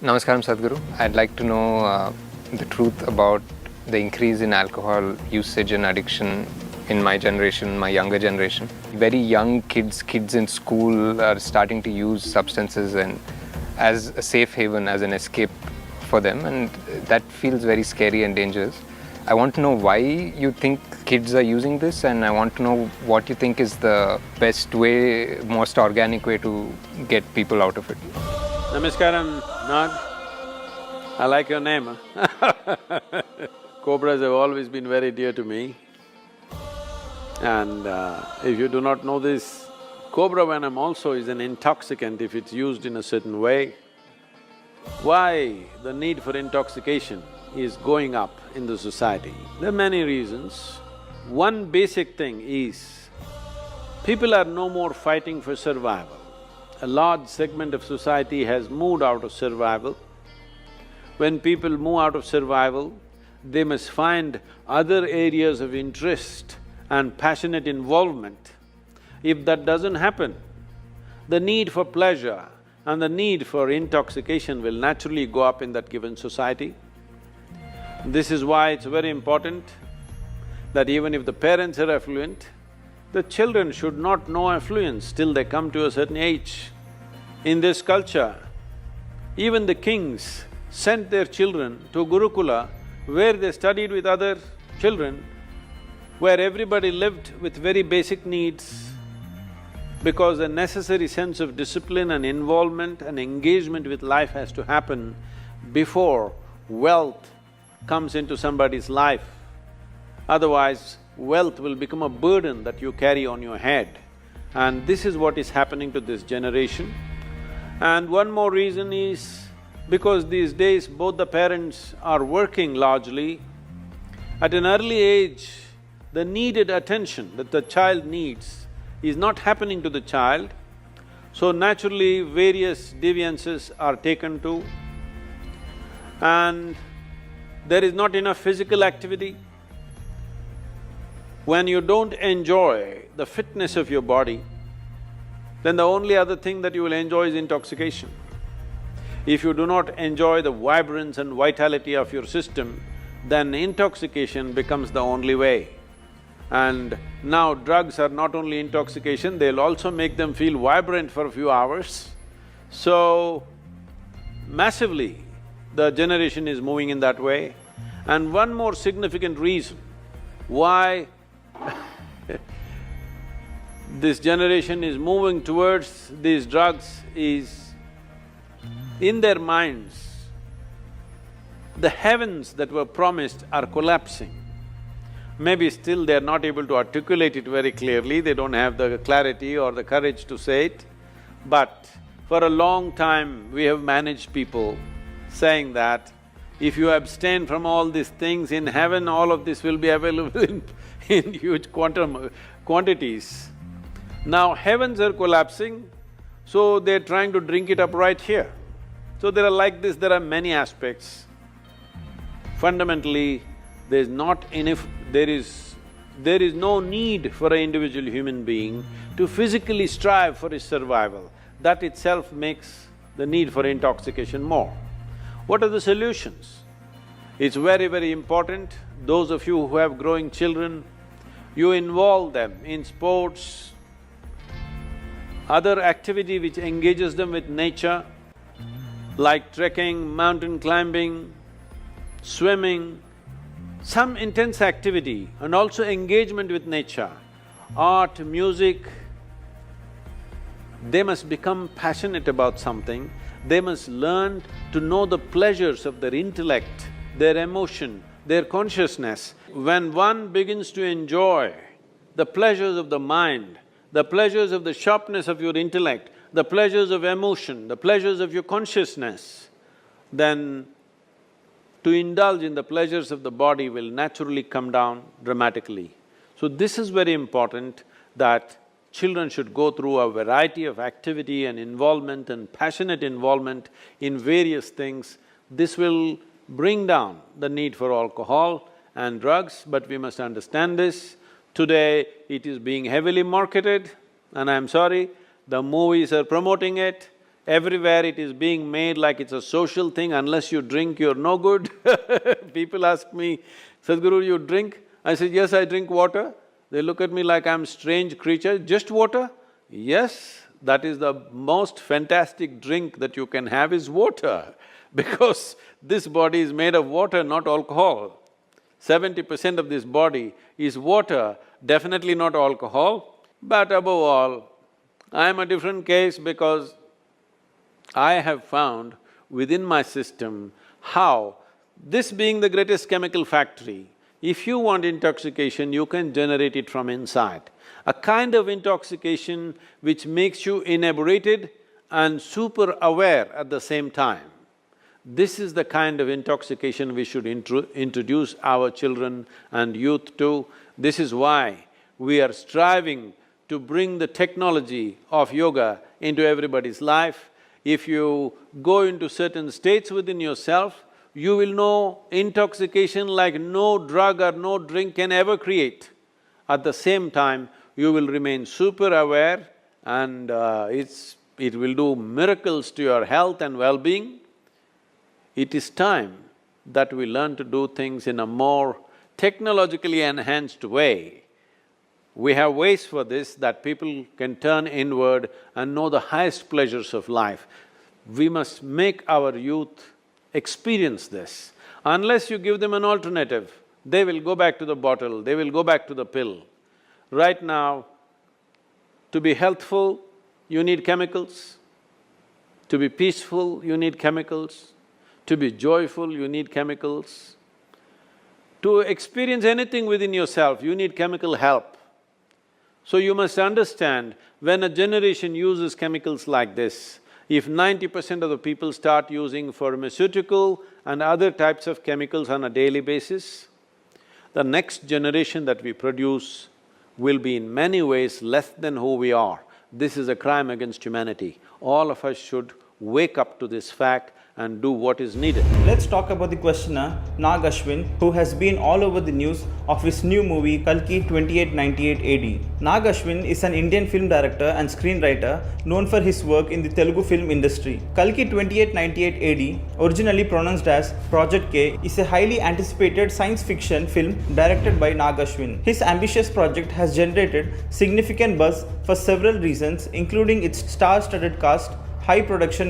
Namaskaram Sadhguru. I'd like to know the truth about the increase in alcohol usage and addiction in my generation, my younger generation. Very young kids in school are starting to use substances and as a safe haven, as an escape for them, and that feels very scary and dangerous. I want to know why you think kids are using this, and I want to know what you think is the best way, most organic way to get people out of it. Namaskaram, Nag. I like your name. Cobras have always been very dear to me. And if you do not know this, cobra venom also is an intoxicant if it's used in a certain way. Why the need for intoxication is going up in the society? There are many reasons. One basic thing is, people are no more fighting for survival. A large segment of society has moved out of survival. When people move out of survival, they must find other areas of interest and passionate involvement. If that doesn't happen, the need for pleasure and the need for intoxication will naturally go up in that given society. This is why it's very important that even if the parents are affluent, the children should not know affluence till they come to a certain age. In this culture, even the kings sent their children to Gurukula where they studied with other children, where everybody lived with very basic needs, because a necessary sense of discipline and involvement and engagement with life has to happen before wealth comes into somebody's life. Otherwise, wealth will become a burden that you carry on your head. And this is what is happening to this generation. And one more reason is, because these days both the parents are working largely, at an early age, the needed attention that the child needs is not happening to the child, so naturally various deviances are taken to, and there is not enough physical activity. When you don't enjoy the fitness of your body, then the only other thing that you will enjoy is intoxication. If you do not enjoy the vibrance and vitality of your system, then intoxication becomes the only way. And now drugs are not only intoxication, they'll also make them feel vibrant for a few hours. So, massively, the generation is moving in that way. And one more significant reason why this generation is moving towards these drugs is, in their minds, the heavens that were promised are collapsing. Maybe still they're not able to articulate it very clearly, they don't have the clarity or the courage to say it, but for a long time we have managed people saying that if you abstain from all these things, in heaven all of this will be available in huge quantities. Now heavens are collapsing, so they're trying to drink it up right here. So there are many aspects. Fundamentally, there is no need for an individual human being to physically strive for his survival. That itself makes the need for intoxication more. What are the solutions? It's very, very important, those of you who have growing children, you involve them in sports, other activity which engages them with nature, like trekking, mountain climbing, swimming, some intense activity and also engagement with nature, art, music. They must become passionate about something, they must learn to know the pleasures of their intellect, their emotion, their consciousness. When one begins to enjoy the pleasures of the mind, the pleasures of the sharpness of your intellect, the pleasures of emotion, the pleasures of your consciousness, then to indulge in the pleasures of the body will naturally come down dramatically. So this is very important, that children should go through a variety of activity and involvement and passionate involvement in various things. This will bring down the need for alcohol and drugs, but we must understand this. Today, it is being heavily marketed, and I'm sorry, the movies are promoting it, Everywhere it is being made like it's a social thing, unless you drink, you're no good. People ask me, Sadhguru, you drink? I say, yes, I drink water. They look at me like I'm strange creature, just water? Yes, that is the most fantastic drink that you can have is water, because this body is made of water, not alcohol. 70% of this body is water, definitely not alcohol. But above all, I'm a different case because I have found within my system how, this being the greatest chemical factory, if you want intoxication, you can generate it from inside. A kind of intoxication which makes you inebriated and super aware at the same time. This is the kind of intoxication we should introduce our children and youth to. This is why we are striving to bring the technology of yoga into everybody's life. If you go into certain states within yourself, you will know intoxication like no drug or no drink can ever create. At the same time, you will remain super aware and it will do miracles to your health and well-being. It is time that we learn to do things in a more technologically enhanced way. We have ways for this that people can turn inward and know the highest pleasures of life. We must make our youth experience this. Unless you give them an alternative, they will go back to the bottle, they will go back to the pill. Right now, to be healthful, you need chemicals. To be peaceful, you need chemicals. To be joyful, you need chemicals. To experience anything within yourself, you need chemical help. So you must understand, when a generation uses chemicals like this, if 90% of the people start using pharmaceutical and other types of chemicals on a daily basis, the next generation that we produce will be in many ways less than who we are. This is a crime against humanity. All of us should wake up to this fact and do what is needed. Let's talk about the questioner Nag Ashwin, who has been all over the news of his new movie Kalki 2898 AD. Nag Ashwin is an Indian film director and screenwriter known for his work in the Telugu film industry. Kalki 2898 AD, originally pronounced as Project K, is a highly anticipated science fiction film directed by Nag Ashwin. His ambitious project has generated significant buzz for several reasons, including its star-studded cast, high production